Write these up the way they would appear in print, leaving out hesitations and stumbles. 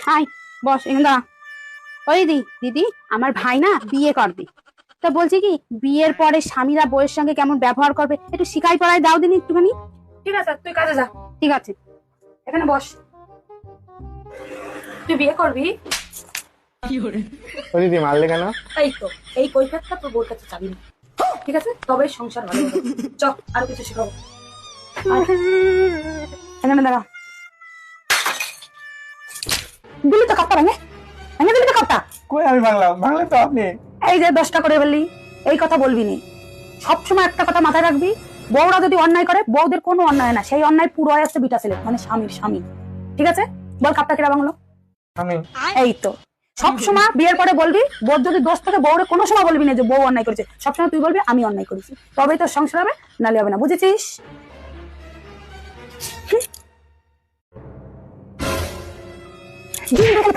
High, বস এখানে দাঁড়া। ওই দিদি আমার ভাই না বিয়ে করবে, তো বলছি কি বিয়ের পরে স্বামীরা বউয়ের সঙ্গে কেমন ব্যবহার করবে একটু শিখাই পড়াই দাও দিন একটুখানি। ঠিক আছে, তুই কাজে যা। ঠিক আছে, এখানে বস। তুই বিয়ে করবি? ও দিদি মারলে কেন? এই তো, এই কৈফিয়তটা তোর বউর কাছে চাবি না, ঠিক আছে? তবে সংসার ভালো হবে। চ, আরো কিছু শেখাবো। এখানে দাঁড়া। দিলি তো কাপটা ভেঙে ভেঙে দিলি তো কাপটা। কই আমি বাংলা বাংলা তো আপনি। এই যে 10টা করে বললি, এই কথা বলবি নি। সবসময় একটা কথা মাথায় রাখবি, বউরা যদি অন্যায় করে, বউদের কোনো অন্যায় না, সেই অন্যায় পুরো আসছে বিটা ছেলে মানে স্বামী। ঠিক আছে, বল কাপটা কেরা বাংলো। আমি এই তো সবসময় বিয়ের পরে বলবি, বউ যদি দোষ থাকে বউরে কোনো সময় বলবি না যে বউ অন্যায় করেছে, সবসময় তুই বলবি আমি অন্যায় করেছি, তবেই তোর সংসার হবে, নালে হবে না, বুঝেছিস?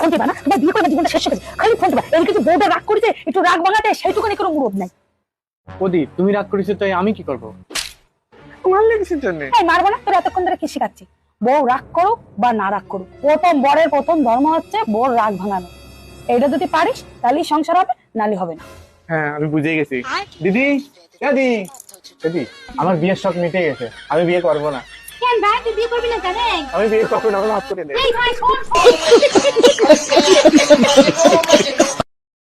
ফোন দিবা না, তোমার বিয়ে করে জীবনটা শেষ হয়ে গেছে, খালি ফোন দিবা। এই কিছু বউটা রাগ করেছে, একটু রাগ বাঙাতে সেইটুকুনি কোনো মুরদ নাই। ওদি তুমি রাগ করেছো তাই আমি কি করব? মারলে কিসের জন্য? এই মারবো না, তোর এতক্ষণ ধরে কি শিখাচ্ছি? বউ রাগ করুক বা না রাগ করুক, বরের প্রথম ধর্ম হচ্ছে বউর রাগ ভাঙানো। এটা যদি পারিস তাহলেই সংসার হবে, নালে হবে না। হ্যাঁ আমি বুঝে গেছি। দিদি দিদি দিদি আমার বিয়ের শখ মিটে গেছে, আমি বিয়ে করবো না। কেন ভাই, তুই বিয়ে করবি না কেন? আমি বিয়ে করবো না, আমার হাত করে দে। এই ভাই শোন